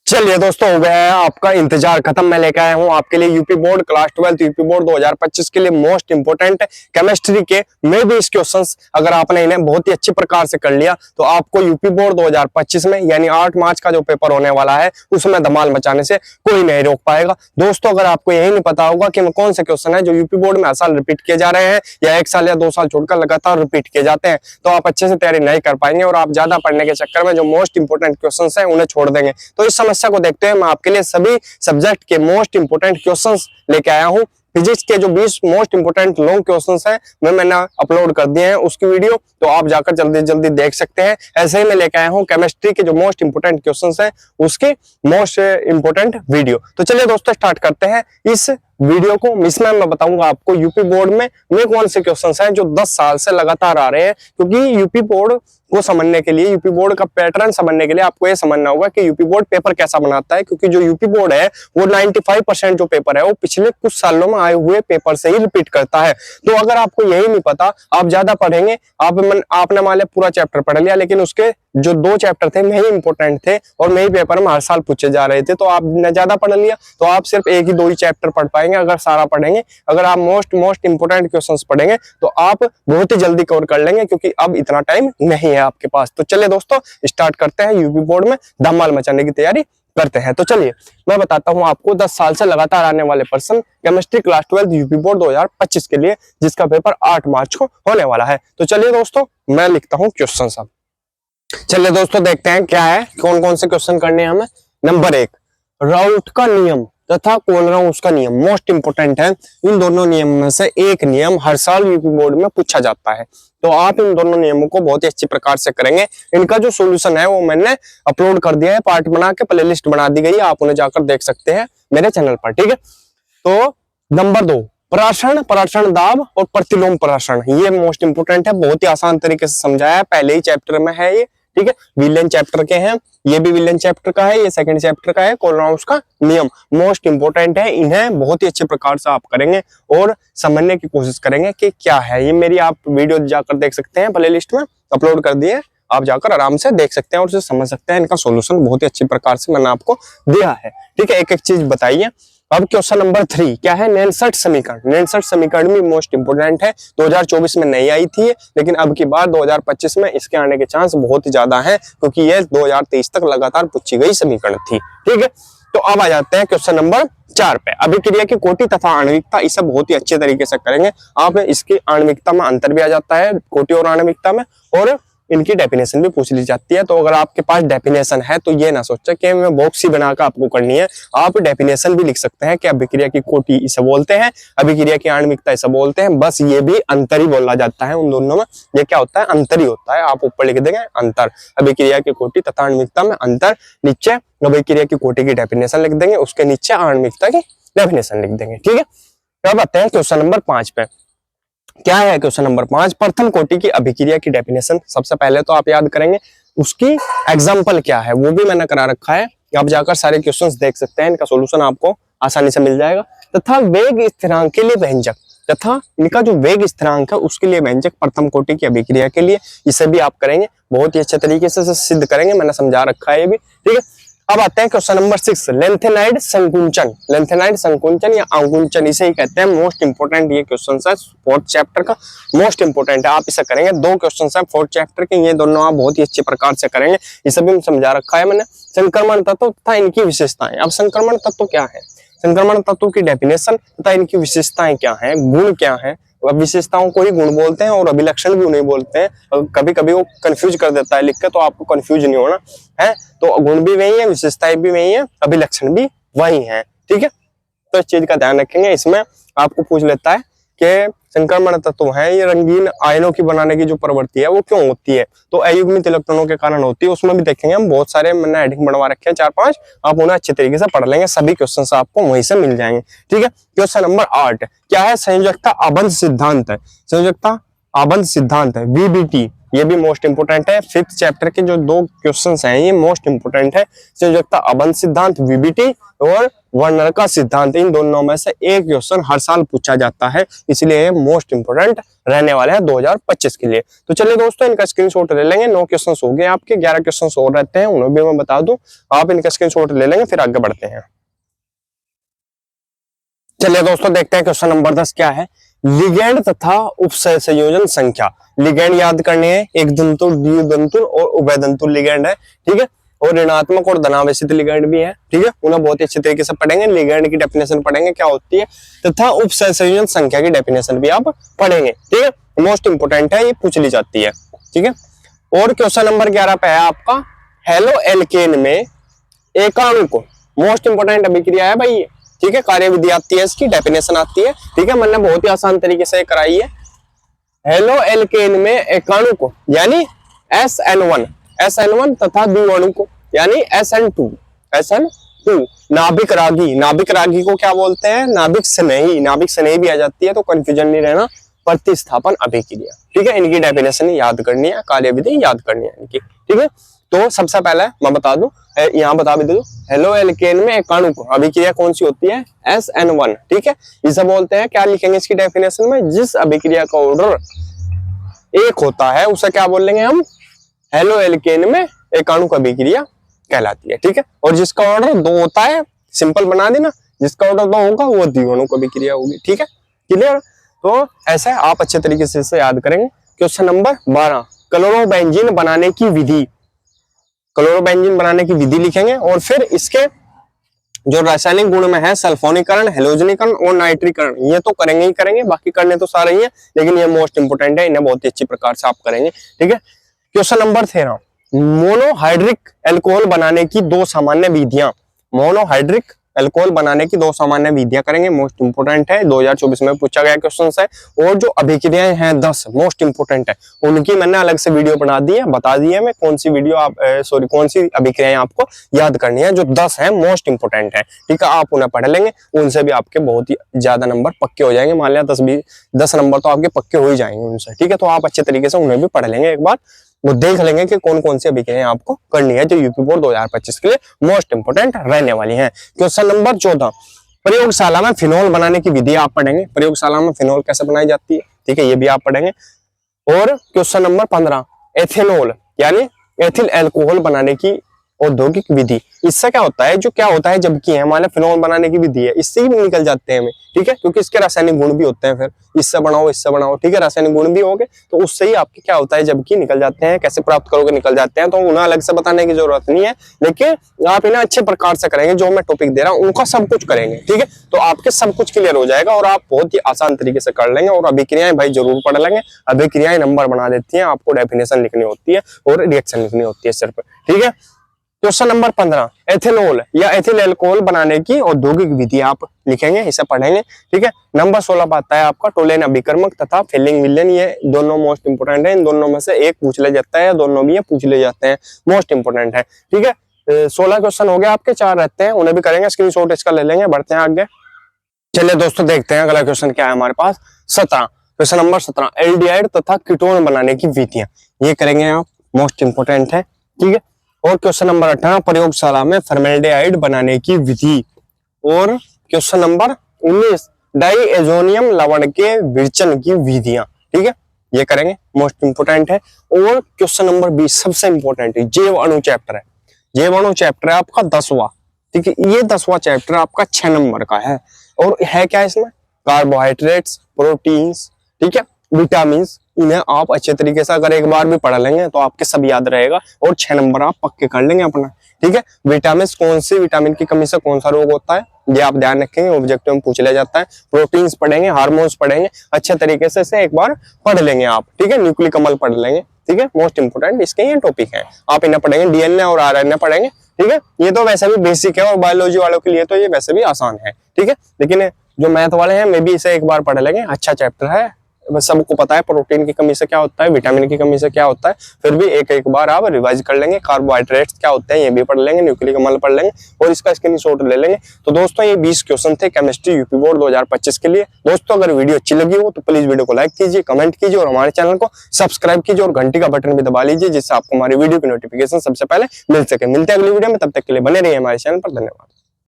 चलिए दोस्तों, हो गया है आपका इंतजार खत्म। मैं लेकर आया हूं आपके लिए UP board class 12 UP board 2025 के लिए मोस्ट इंपोर्टेंट केमिस्ट्री के मे भी इस क्वेश्चंस अगर आपने इन्हें बहुत ही अच्छी प्रकार से कर लिया तो आपको यूपी बोर्ड 2025 में यानी 8 मार्च का जो पेपर होने वाला है उसमें धमाल मचाने से कोई नहीं रोक पाएगा। दोस्तों, अगर आपको यही नहीं पता होगा कि कौन से क्वेश्चन है जो यूपी बोर्ड में हर साल रिपीट किए जा रहे हैं या 1 साल या 2 साल छोड़कर लगातार रिपीट किए जाते हैं, तो आप अच्छे से तैयारी नहीं कर पाएंगे और आप ज्यादा पढ़ने के चक्कर में जो मोस्ट इंपोर्टेंट क्वेश्चन है उन्हें छोड़ देंगे। तो इस समस्या को देखते हुए मैं आपके लिए सभी सब्जेक्ट के मोस्ट इंपोर्टेंट क्वेश्चंस लेके आया हूं। फिजिक्स के जो 20 मोस्ट इंपोर्टेंट लॉन्ग क्वेश्चंस हैं मैंने अपलोड कर दिए हैं उसकी वीडियो, तो आप जाकर जल्दी जल्दी देख सकते हैं। ऐसे ही मैं लेके आया हूं केमिस्ट्री के जो मोस्ट इंपोर्टेंट क्वेश्चंस हैं उसके मोस्ट इंपोर्टेंट वीडियो। तो चलिए दोस्तों, स्टार्ट करते हैं इस वीडियो को। इसमें मैं बताऊंगा आपको यूपी बोर्ड में कौन से क्वेश्चंस हैं जो 10 साल से लगातार आ रहे हैं, क्योंकि यूपी बोर्ड को समझने के लिए, यूपी बोर्ड का पैटर्न समझने के लिए आपको यह समझना होगा कि यूपी बोर्ड पेपर कैसा बनाता है, क्योंकि जो यूपी बोर्ड है वो 95% जो पेपर है वो पिछले कुछ सालों में आए हुए पेपर से ही रिपीट करता है। तो अगर आपको यही नहीं पता, आप ज्यादा पढ़ेंगे, आपने मान लिया पूरा चैप्टर पढ़ लिया लेकिन उसके जो 2 चैप्टर थे वही इंपोर्टेंट थे और वही पेपर में हर साल पूछे जा रहे थे, तो आपने ज्यादा पढ़ लिया तो आप सिर्फ 1 ही 2 ही चैप्टर पढ़ पाएंगे। अगर सारा पढ़ेंगे, अगर आप मोस्ट इंपोर्टेंट क्वेश्चंस पढ़ेंगे तो आप बहुत ही जल्दी कवर कर लेंगे, क्योंकि अब इतना टाइम नहीं है आपके पास। तो चलिए दोस्तों, स्टार्ट करते हैं। यूपी बोर्ड में धमाल मचाने की तैयारी करते हैं। तो चलिए मैं बताता हूं आपको 10 साल से लगातार आने वाले प्रश्न केमिस्ट्री क्लास 12 यूपी बोर्ड 2025 के लिए, जिसका पेपर 8 मार्च को होने वाला है। तो चलिए दोस्तों, मैं लिखता हूं क्वेश्चन सब। चलिए दोस्तों, देखते हैं क्या है, कौन कौन से क्वेश्चन करने हैं हमें। नंबर 1, राउट का नियम तथा कोलराउस का नियम मोस्ट इंपोर्टेंट है। इन दोनों नियम में से एक नियम हर साल यूपी बोर्ड में पूछा जाता है, तो आप इन दोनों नियमों को बहुत ही अच्छी प्रकार से करेंगे। इनका जो सॉल्यूशन है वो मैंने अपलोड कर दिया है, पार्ट बना के प्लेलिस्ट बना दी गई है, आप उन्हें जाकर देख सकते हैं मेरे चैनल पर, ठीक है। तो नंबर 2, पराशरण, पराशरण दाब और प्रतिलोम पराशरण, ये मोस्ट इंपोर्टेंट है, बहुत ही आसान तरीके से समझाया है, पहले ही चैप्टर में है ये, ठीक है। विलेन चैप्टर के हैं, ये भी विलेन चैप्टर का है, ये सेकंड चैप्टर का है। कोलराउस का नियम मोस्ट इंपोर्टेंट है, इन्हें बहुत ही अच्छे प्रकार से आप करेंगे और समझने की कोशिश करेंगे कि क्या है ये। मेरी आप वीडियो जाकर देख सकते हैं, प्लेलिस्ट में अपलोड कर दिए, आप जाकर आराम से देख सकते हैं और उसे समझ सकते हैं। इनका सॉल्यूशन बहुत ही अच्छी प्रकार से मैंने आपको दिया है, ठीक है। एक एक चीज बताइए। अब क्वेश्चन नंबर 3 क्या है, नेनसेट समीकरण। नेनसेट समीकरण भी मोस्ट इंपोर्टेंट है, 2024 में नहीं आई थी लेकिन अब की बार 2025 में इसके आने के चांस बहुत ही ज्यादा है, क्योंकि ये 2023 तक लगातार पूछी गई समीकरण थी, ठीक है। तो अब आ जाते हैं क्वेश्चन नंबर 4 पे। अभिक्रिया की कोटि तथा आणविकता, इसे बहुत ही अच्छे तरीके से करेंगे आप। इसकी आणविकता में अंतर भी आ जाता है कोटि और आणविकता में, और इनकी डेफिनेशन भी पूछ ली जाती है। तो अगर आपके पास डेफिनेशन है तो ये ना सोचे कि मैं बॉक्स ही बनाकर आपको करनी है, आप डेफिनेशन भी लिख सकते हैं कि अभिक्रिया की कोटि इसे बोलते हैं, अभिक्रिया की आणविकता इसे बोलते हैं। बस ये भी अंतर ही बोला जाता है उन दोनों में, ये क्या होता है, अंतर ही होता है। आप ऊपर लिख देंगे अंतर, अभिक्रिया की कोटि तथा आणविकता में अंतर, नीचे अभिक्रिया की कोटि की डेफिनेशन लिख देंगे, उसके नीचे आणविकता की डेफिनेशन लिख देंगे, ठीक है। अब आते हैं क्वेश्चन नंबर 5 पे। क्या है क्वेश्चन नंबर 5, प्रथम कोटि की अभिक्रिया की डेफिनेशन। सबसे पहले तो आप याद करेंगे उसकी एग्जांपल क्या है, वो भी मैंने करा रखा है, आप जाकर सारे क्वेश्चंस देख सकते हैं, इनका सॉल्यूशन आपको आसानी से मिल जाएगा। तथा वेग स्थिरांक के लिए व्यंजक, तथा इनका जो वेग स्थिरांक है उसके लिए व्यंजक प्रथम कोटि की अभिक्रिया के लिए, इसे भी आप करेंगे, बहुत ही अच्छे तरीके से सिद्ध करेंगे, मैंने समझा रखा है ये भी, ठीक है। अब आते हैं क्वेश्चन नंबर 6, लेंथेनाइड संकुंचन। लेंथेनाइड संकुंचन या आकुंचन इसे ही कहते हैं, मोस्ट इंपोर्टेंट ये क्वेश्चन है, 4th चैप्टर का मोस्ट इंपोर्टेंट है, आप इसे करेंगे। 2 क्वेश्चन है 4th चैप्टर के, ये दोनों आप बहुत ही अच्छे प्रकार से करेंगे, इसे भी समझा रखा है मैंने। संक्रमण तत्व तथा इनकी विशेषताएं। अब संक्रमण तत्व क्या है, संक्रमण तत्व की डेफिनेशन तथा इनकी विशेषताएं क्या है, गुण क्या है। अब विशेषताओं को ही गुण बोलते हैं और अभिलक्षण भी उन्हें बोलते हैं, कभी कभी वो कंफ्यूज कर देता है लिख के, तो आपको कंफ्यूज नहीं होना है। तो गुण भी वही है, विशेषताएं भी वही है, अभिलक्षण भी वही है, ठीक है। तो इस चीज का ध्यान रखेंगे। इसमें आपको पूछ लेता है कि संक्रमण तत्व है ये रंगीन आयनों की बनाने की जो प्रवृत्ति है वो क्यों होती है, तो अयुग्मित इलेक्ट्रॉनों के कारण होती है। उसमें भी देखेंगे हम, बहुत सारे मैंने हेडिंग बनवा रखे हैं 4-5, आप उन्हें अच्छे तरीके से पढ़ लेंगे, सभी क्वेश्चन आपको वहीं से मिल जाएंगे, ठीक है। क्वेश्चन नंबर 8 क्या है, संयोजकता आबंध सिद्धांत है। संयोजकता आबंध सिद्धांत है, VBT, ये भी मोस्ट इंपोर्टेंट है। 5th चैप्टर के जो 2 क्वेश्चंस हैं ये मोस्ट इंपोर्टेंट है। संयोजकता अबंध सिद्धांत वीबीटी और वर्नर का सिद्धांत, इन दोनों में से एक क्वेश्चन हर साल पूछा जाता है, इसलिए ये मोस्ट इंपोर्टेंट रहने वाले हैं 2025 के लिए। तो चलिए दोस्तों इनका स्क्रीनशॉट ले लेंगे। 9 क्वेश्चन हो गए आपके, 11 क्वेश्चन और रहते हैं, उन्हें भी मैं बता दूं। आप इनका स्क्रीनशॉट ले लेंगे, फिर आगे बढ़ते हैं। चलिए दोस्तों देखते हैं क्वेश्चन नंबर 10 क्या है। लिगेंड तथा उपसय संयोजन संख्या। लिगेंड याद करने हैं, एक दंतुल, द्विदंतुल और उभयदंतुल लिगेंड है, ठीक है। और ऋणात्मक और धनावेशित लिगेंड भी है, ठीक है। उन्हें बहुत ही अच्छे तरीके से पढ़ेंगे। लिगेंड की डेफिनेशन पढ़ेंगे क्या होती है, तथा उपसय संयोजन संख्या की डेफिनेशन भी आप पढ़ेंगे, ठीक है। मोस्ट इंपोर्टेंट है, ये पूछ ली जाती है, ठीक है। और क्वेश्चन नंबर 11 पे है आपका हेलो एल्केन में एकाणु को, मोस्ट इंपोर्टेंट अभिक्रिया है भाई, ठीक है। कार्यविधि आती है, इसकी डेफिनेशन आती है, ठीक है। मैंने बहुत ही आसान तरीके से कराई है। हेलो एल्केन में एकाणु को यानी SN1 तथा द्विअणु को यानी SN2 नाभिक रागी, नाभिक रागी को क्या बोलते हैं, नाभिक स्नेही, नाभिक स्नेही भी आ जाती है, तो कंफ्यूजन नहीं रहना। प्रतिस्थापन अभिक्रिया, ठीक है। इनकी डेफिनेशन याद करनी है, कार्यविधि याद करनी है इनकी, ठीक है। तो सबसे पहले मैं बता दूं, यहाँ बता भी दूं, हेलो एल्केन में एकाणु को अभिक्रिया कौन सी होती है, SN1, ठीक है। इसे बोलते हैं, क्या लिखेंगे इसकी डेफिनेशन में, जिस अभिक्रिया का ऑर्डर 1 होता है उसे क्या बोलेंगे हम, हेलो एल्केन में एकाणु का अभिक्रिया कहलाती है, ठीक है। और जिसका ऑर्डर 2 होता है, सिंपल बना देना, जिसका ऑर्डर 2 होगा वो द्विअणु का अभिक्रिया होगी, ठीक है, क्लियर। तो ऐसे आप अच्छे तरीके से इसे याद करेंगे। क्वेश्चन नंबर 12 क्लोरोबेंजीन बनाने की विधि, क्लोरोबेंजीन बनाने की विधि लिखेंगे और फिर इसके जो रासायनिक गुण में है सल्फोनीकरण, हेलोजनीकरण और नाइट्रीकरण, ये तो करेंगे ही करेंगे, बाकी करने तो सारे ही है, लेकिन ये मोस्ट इंपोर्टेंट है, इन्हें बहुत ही अच्छी प्रकार से आप करेंगे, ठीक है। क्वेश्चन नंबर 13 मोनोहाइड्रिक एल्कोहल बनाने की 2 सामान्य विधियां, मोनोहाइड्रिक एल्कोहल बनाने की 2 सामान्य विधियां करेंगे, मोस्ट इंपोर्टेंट है, 2024 में पूछा गया क्वेश्चन है। और जो अभिक्रियाएं हैं 10 मोस्ट इंपोर्टेंट है, उनकी मैंने अलग से वीडियो बना दी है, बता दी है मैं कौन सी वीडियो आप कौन सी अभिक्रियाएं आपको याद करनी है, जो 10 है मोस्ट इंपोर्टेंट है, ठीक है। आप उन्हें पढ़ लेंगे, उनसे भी आपके बहुत ही ज्यादा नंबर पक्के हो जाएंगे, मान लिया 10 नंबर तो आपके पक्के हो ही जाएंगे उनसे, ठीक है। तो आप अच्छे तरीके से उन्हें भी पढ़ लेंगे, एक बार वो देख लेंगे कि कौन कौन सी अभिक्रियाएं आपको करनी है, जो यूपी बोर्ड 2025 के लिए मोस्ट इंपोर्टेंट रहने वाली हैं। क्वेश्चन नंबर 14 प्रयोगशाला में फिनोल बनाने की विधि आप पढ़ेंगे, प्रयोगशाला में फिनोल कैसे बनाई जाती है, ठीक है, ये भी आप पढ़ेंगे। और क्वेश्चन नंबर 15 एथेनॉल यानी एथिल अल्कोहल बनाने की औद्योगिक विधि, इससे क्या होता है, जो क्या होता है जबकि है हमारे फिनोल बनाने की विधि है, इससे ही निकल जाते हैं हमें, ठीक है, क्योंकि इसके रासायनिक गुण भी होते हैं, फिर इससे बनाओ, ठीक है, रासायनिक गुण भी होंगे, तो उससे ही आपके क्या होता है जबकि निकल जाते हैं। कैसे प्राप्त करोगे, निकल जाते हैं, तो उन्हें अलग से बताने की जरूरत नहीं है, लेकिन आप इन्हें अच्छे प्रकार से करेंगे, जो मैं टॉपिक दे रहा हूँ उनका सब कुछ करेंगे, ठीक है, तो आपके सब कुछ क्लियर हो जाएगा और आप बहुत ही आसान तरीके से कर लेंगे। और अभिक्रियाएं भाई जरूर पढ़ लेंगे, अभिक्रियाएं नंबर बना देती है, आपको डेफिनेशन लिखनी होती है और रिएक्शन लिखनी होती है सिर्फ, ठीक है। क्वेश्चन नंबर 15 एथेनॉल या एथिल अल्कोहल बनाने की औद्योगिक विधि आप लिखेंगे, इसे पढ़ेंगे, ठीक है। नंबर 16 पर आता है आपका टोलेन अभिकर्मक तथा फिलिंग विलेन, ये दोनों मोस्ट इंपोर्टेंट है, इन दोनों में से एक पूछ ले जाता है या दोनों भी ये पूछ ले जाते हैं, मोस्ट इंपोर्टेंट है, ठीक है। 16 क्वेश्चन हो गया आपके, 4 रहते हैं, उन्हें भी करेंगे, स्क्रीनशॉट इसका ले लेंगे, बढ़ते हैं आगे। चलिए दोस्तों देखते हैं अगला क्वेश्चन क्या है हमारे पास। 17 क्वेश्चन नंबर 17 एल्डिहाइड तथा कीटोन बनाने की विधियां, ये करेंगे आप, मोस्ट इंपोर्टेंट है, ठीक है। और क्वेश्चन नंबर 18 प्रयोगशाला में फॉर्मेल्डिहाइड बनाने की विधि। और क्वेश्चन नंबर 19 डाइएजोनियम लवण के विरचन की विधियां, ठीक है, ये करेंगे, मोस्ट इंपोर्टेंट है। और क्वेश्चन नंबर 20 सबसे इंपोर्टेंट है, जैव अणु चैप्टर है, जैव अणु चैप्टर है आपका 10वां, ठीक है, ये 10वां चैप्टर आपका 6 नंबर का है। और है क्या इसमें, कार्बोहाइड्रेट्स, प्रोटीन्स, ठीक है, विटामिन, इन्हें आप अच्छे तरीके से अगर एक बार भी पढ़ लेंगे तो आपके सब याद रहेगा और 6 नंबर आप पक्के कर लेंगे अपना, ठीक है। विटामिन, कौन सी विटामिन की कमी से कौन सा रोग होता है, ये आप ध्यान रखेंगे, ऑब्जेक्टिव में पूछ लिया जाता है। प्रोटीन्स पढ़ेंगे, हार्मोन्स पढ़ेंगे, अच्छे तरीके से इसे एक बार पढ़ लेंगे आप, ठीक है। न्यूक्लिक अम्ल पढ़ लेंगे, ठीक है, मोस्ट इंपोर्टेंट इसके ये टॉपिक है, आप इन्हें पढ़ेंगे। डीएनए और आरएनए पढ़ेंगे, ठीक है, ये तो वैसे भी बेसिक है और बायोलॉजी वालों के लिए तो ये वैसे भी आसान है, ठीक है, लेकिन जो मैथ वाले हैं मे भी इसे एक बार पढ़ लेंगे, अच्छा चैप्टर है, सबको पता है प्रोटीन की कमी से क्या होता है, विटामिन की कमी से क्या होता है, फिर भी एक एक बार आप रिवाइज कर लेंगे। कार्बोहाइड्रेट्स क्या होते हैं ये भी पढ़ लेंगे, न्यूक्लिक अम्ल पढ़ लेंगे और इसका स्क्रीनशॉट ले लेंगे। तो दोस्तों ये 20 क्वेश्चन थे केमिस्ट्री यूपी बोर्ड 2025 के लिए। दोस्तों अगर वीडियो अच्छी लगी हो तो प्लीज वीडियो को लाइक कीजिए, कमेंट कीजिए और हमारे चैनल को सब्सक्राइब कीजिए और घंटी का बटन भी दबा लीजिए, जिससे आपको हमारी वीडियो की नोटिफिकेशन सबसे पहले मिल सके। मिलते हैं अगली वीडियो में, तब तक के लिए बने रहिए हमारे चैनल पर। धन्यवाद।